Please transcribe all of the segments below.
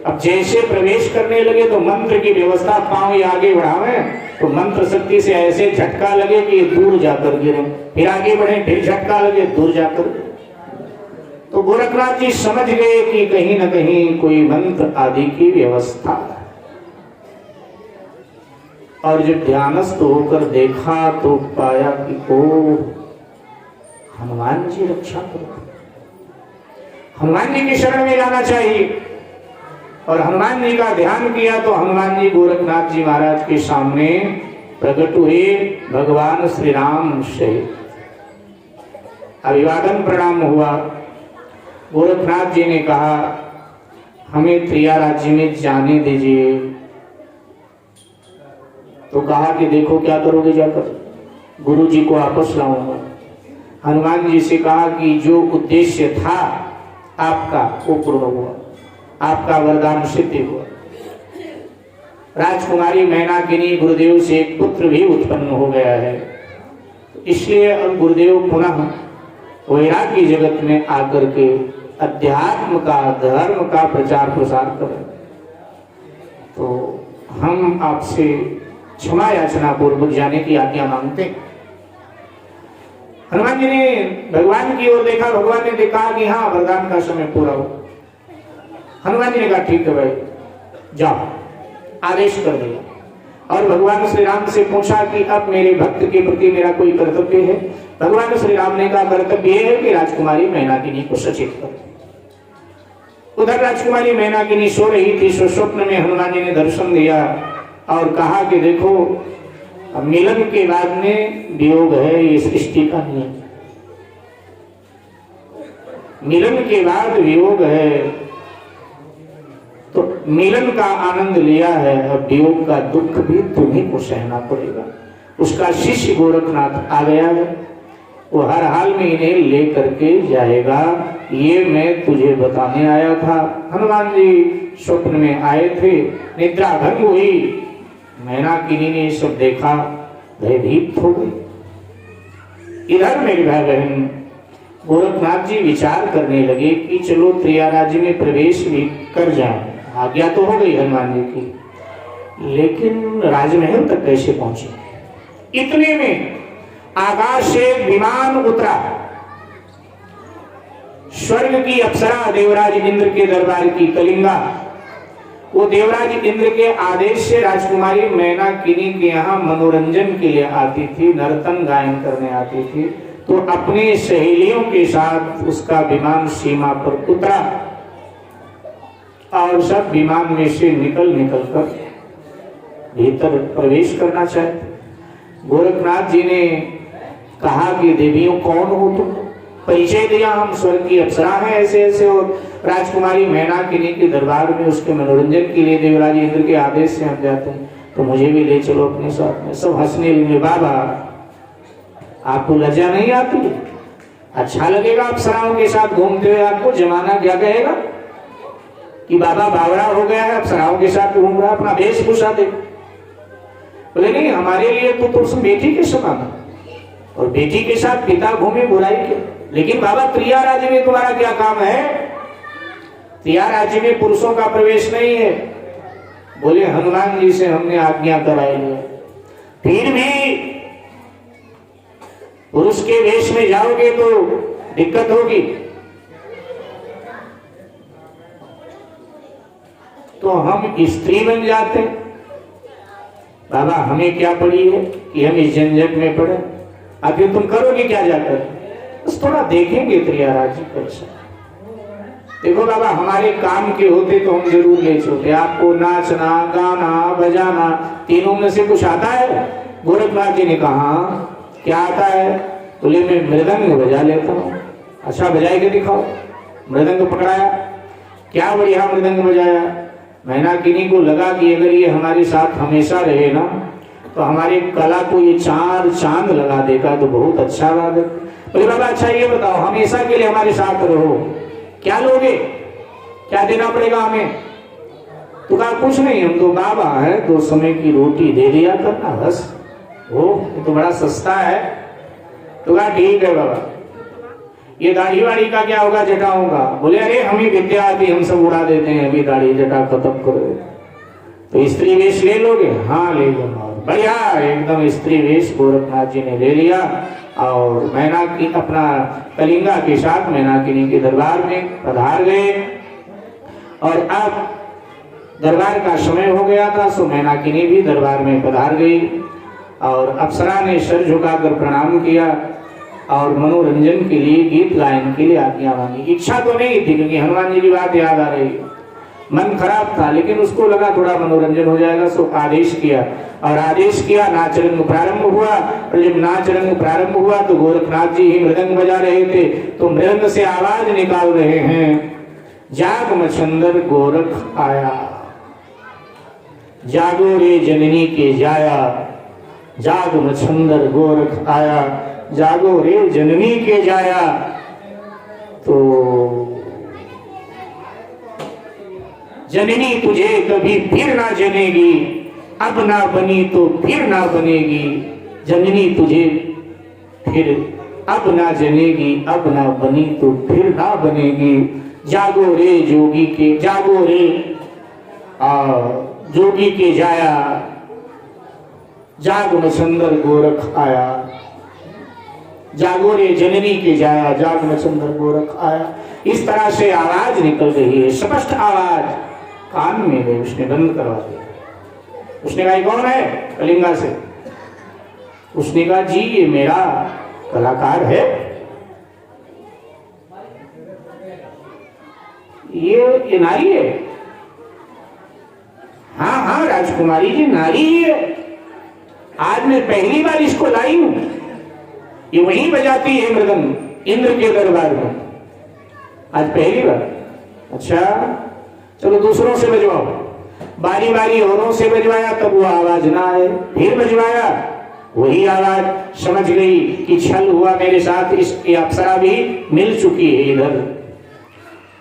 अब जैसे प्रवेश करने लगे तो मंत्र की व्यवस्था, पांव ये आगे बढ़ावे तो मंत्र शक्ति से ऐसे झटका लगे कि दूर जाकर गिरे, फिर आगे बढ़े फिर झटका लगे दूर जाकर। तो गोरखनाथ जी समझ गए कि कहीं न कहीं कोई मंत्र आदि की व्यवस्था। और जब ध्यानस्थ होकर देखा तो पाया कि ओ हनुमान जी रक्षा करो, हनुमान जी की शरण में जाना चाहिए। और हनुमान जी का ध्यान किया तो हनुमान जी गोरखनाथ जी महाराज के सामने प्रकट हुए, भगवान श्री राम से अभिवादन प्रणाम हुआ। गोरखनाथ जी ने कहा हमें त्रिया राज्य में जाने दीजिए। तो कहा कि देखो क्या करोगे जाकर, गुरु जी को वापस लाऊंगा। हनुमान जी से कहा कि जो उद्देश्य था आपका वो पूर्ण हुआ, आपका वरदान सिद्ध हुआ। राजकुमारी मैनाकिनी गुरुदेव से एक पुत्र भी उत्पन्न हो गया है। इसलिए अब गुरुदेव पुनः वैराग्य जगत में आकर के अध्यात्म का, धर्म का प्रचार प्रसार करें। तो हम आपसे क्षमा याचना पूर्वक जाने की आज्ञा मांगते हैं। हनुमान जी ने भगवान की ओर देखा, भगवान ने देखा कि हाँ वरदान का समय पूरा हो। हनुमान जी ने कहा ठीक है भाई जाओ, आदेश कर दिया। और भगवान श्री राम से पूछा कि अब मेरे भक्त के प्रति मेरा कोई कर्तव्य है। भगवान श्री राम ने कहा कर्तव्य है कि राजकुमारी मैनाकिनी को सचेत कर। उधर राजकुमारी मैनाकिनी सो रही थी, स्वप्न में हनुमान जी ने दर्शन दिया और कहा कि देखो मिलन के बाद में वियोग है, ये सृष्टि का नियम। मिलन के बाद वियोग है तो मिलन का आनंद लिया है, अब वियोग का दुख भी तुम्हीं को सहना पड़ेगा। उसका शिष्य गोरखनाथ आ गया है, वो हर हाल में इन्हें ले करके जाएगा, ये मैं तुझे बताने आया था। हनुमान जी स्वप्न में आए थे, निद्रा भंग हुई, मैनाकिनी ने सब देखा, भयभीत हो गई। इधर मेरे भाई बहन गोरखनाथ जी विचार करने लगे कि चलो त्रिया राज्य में प्रवेश भी कर जाएं। आज्ञा तो हो गई हनुमान जी की, लेकिन राजमहल तक कैसे पहुंचे? इतने में आकाश से विमान उतरा, स्वर्ग की अप्सरा देवराज इंद्र के दरबार की कलिंगा। वो देवराज इंद्र के आदेश से राजकुमारी मैनाकिनी के यहाँ मनोरंजन के लिए आती थी, नर्तन गायन करने आती थी। तो अपने सहेलियों के साथ उसका विमान सीमा पर उतरा और सब विमान में से निकल कर भीतर प्रवेश करना चाहते। गोरखनाथ जी ने कहा कि देवियों कौन हो तुम? परिचय दिया, हम स्वर्ग की अप्सरा हैं ऐसे ऐसे, और राजकुमारी मैनाकिनी के दरबार में उसके मनोरंजन के लिए देवराज इंद्र के आदेश से हम जाते हैं, तो मुझे भी ले चलो अपने साथ में। सब हंसने लगे। बाबा आपको लज्जा नहीं आती? अच्छा लगेगा अप्सराओं के साथ घूमते हुए? आपको जमाना क्या कहेगा कि बाबा बावड़ा हो गया है, अप्सराओं के साथ घूम रहा है, अपना वेशभूषा दे। बोले नहीं, हमारे लिए तो तुम बेटी के समान है, और बेटी के साथ पिता घूमे बुराई के। लेकिन बाबा त्रिया राज्य में तुम्हारा क्या काम है? त्रिया राज्य में पुरुषों का प्रवेश नहीं है। बोले हनुमान जी से हमने आज्ञा कराई है, फिर भी पुरुष के वेश में जाओगे तो दिक्कत होगी। तो हम स्त्री बन जाते। बाबा हमें क्या पड़ी है कि हम इस झंझट में पड़े? आखिर तुम करोगे क्या जाकर? बस थोड़ा देखेंगे त्रिया राज्य कैसा। देखो बाबा, हमारे काम के होते तो हम जरूर ले चलते। आपको नाचना, गाना, बजाना तीनों में से कुछ आता है? गोरखनाथ जी ने कहा क्या आता है? बोले मैं मृदंग बजा लेता हूँ। अच्छा बजाए के दिखाओ। मृदंग पकड़ाया, क्या बढ़िया मृदंग बजाया। मैनाकिनी को लगा कि अगर ये हमारे साथ हमेशा रहे ना तो हमारी कला को ये चार चांद लगा देगा, तो बहुत अच्छा बात है। बोले बाबा अच्छा ये बताओ, हमेशा के लिए हमारे साथ रहो, क्या लोगे? क्या देना पड़ेगा हमें? तो कहा कुछ नहीं, हम तो बाबा है, 2 समय की रोटी दे दिया करना बस। ओ ये तो बड़ा सस्ता है। तो कहा ठीक है बाबा, ये दाढ़ी वाड़ी का क्या होगा, जटाओं का? बोले अरे हमें विद्या आती, हम सब उड़ा देते हैं, अभी दाढ़ी जटा खत्म करो। तो स्त्री वेश ले लोगे? हाँ ले लो। बढ़िया एकदम स्त्री वेश गोरखनाथ जी ने ले लिया और मैनाकी अपना कलिंगा के साथ मैनाकिनी के दरबार में पधार गए। और अब दरबार का समय हो गया था, सो मैनाकिनी भी दरबार में पधार गई और अप्सरा ने सर झुकाकर प्रणाम किया और मनोरंजन के लिए गीत गायन के लिए आज्ञा मांगी। इच्छा तो नहीं थी क्योंकि हनुमान जी की बात याद आ रही, मन खराब था, लेकिन उसको लगा थोड़ा मनोरंजन हो जाएगा, सो आदेश किया। और आदेश किया, नाच रंग प्रारंभ हुआ। और जब नाच रंग प्रारंभ हुआ तो गोरखनाथ जी ही मृदंग बजा रहे थे, तो मृदंग से आवाज निकाल रहे हैं, जाग मछंदर गोरख आया, जागो रे जननी के जाया, जाग मछंदर गोरख आया, जागो रे जननी के जाया। तो जननी तुझे कभी फिर ना जनेगी, अब ना बनी तो फिर ना बनेगी, जननी तुझे फिर अब ना जनेगी, अब ना बनी तो फिर ना बनेगी, जागो रे जोगी के, जागो रे जोगी के जाया, जाग मछंदर गोरख आया, जागो रे जननी के जाया, जाग मछंदर गोरख आया। इस तरह से आवाज निकल रही है, स्पष्ट आवाज कान में गई, उसने बंद करवा दिया। उसने कहा कौन है? कलिंगा से। उसने कहा जी ये मेरा कलाकार है, ये नारी है। हाँ हाँ राजकुमारी जी नारी है, आज मैं पहली बार इसको लाई हूं, ये वहीं बजाती है मृदंग इंद्र के दरबार में, आज पहली बार। अच्छा चलो दूसरों से बजवाओ। बारी बारी औरों से बजवाया, तब वो आवाज ना आए, फिर बजवाया, वही आवाज। समझ गई कि छल हुआ मेरे साथ, इसकी अप्सरा भी मिल चुकी है इधर।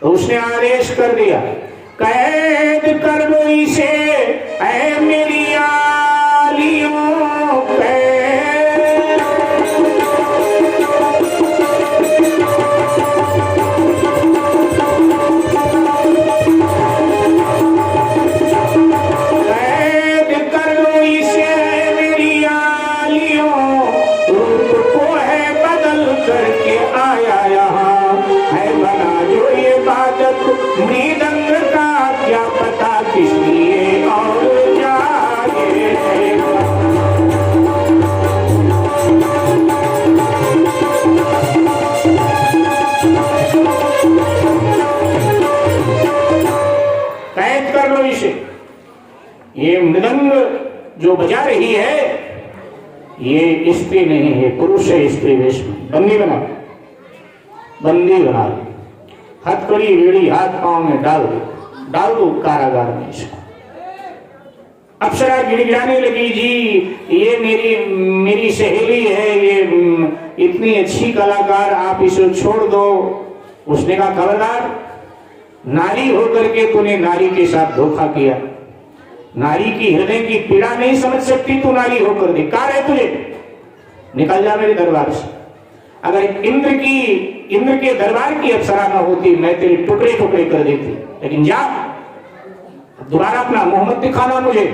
तो उसने आदेश कर दिया, कैद कर लो इसे ऐ मेरी आलियों, मृदंग का क्या पता किस लिए और जागे। कैद कर लो इसे, ये मृदंग जो बजा रही है ये स्त्री नहीं है, पुरुष है, स्त्री वेश में। बंदी बना, बंदी बना, हथकड़ी बेड़ी हाथ पांव में डाल दो कारागार में इसको। अप्सरा गिड़गिड़ाने लगी, जी ये मेरी सहेली है, ये इतनी अच्छी कलाकार, आप इसे छोड़ दो। उसने कहा खबरदार, नारी होकर के तूने नारी के साथ धोखा किया, नारी की हृदय की पीड़ा नहीं समझ सकती, तू नारी होकर धिक्कार है तुझे, निकल जा मेरे दरबार से। अगर इंद्र के दरबार की अप्सरा न होती मैं तेरे टुकड़े टुकड़े कर देती, लेकिन जा दोबारा अपना मोहम्मद दिखाना मुझे।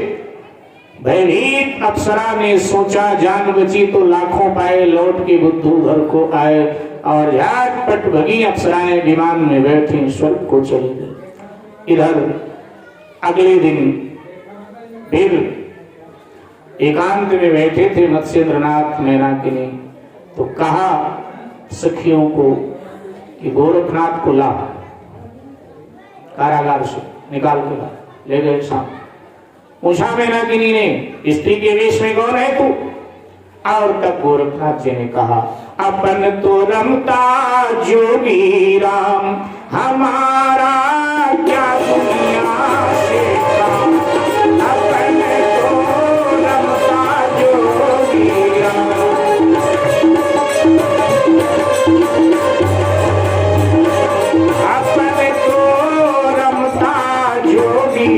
भयभीत अप्सरा ने सोचा जान बची तो लाखों पाए, लौट के बुद्धू घर को आए। और झटपट भगी अप्सराएं विमान में बैठी स्वर्ग को चली गई। इधर अगले दिन फिर एकांत में बैठे थे मत्स्येंद्रनाथ मैनाकिनी, तो कहा सखियों को कि गोरखनाथ को ला, कारागार से निकाल के ला। ले गए सामने, पूछा मैनाकिनी ने स्त्री के वेश में कौन है तू? और तब गोरखनाथ जी ने कहा, अपन तो रमता जोगी राम, हमारा क्या दुनिया से काम, अपन तो रमता जोगी राम, अपन तो रमता जोगी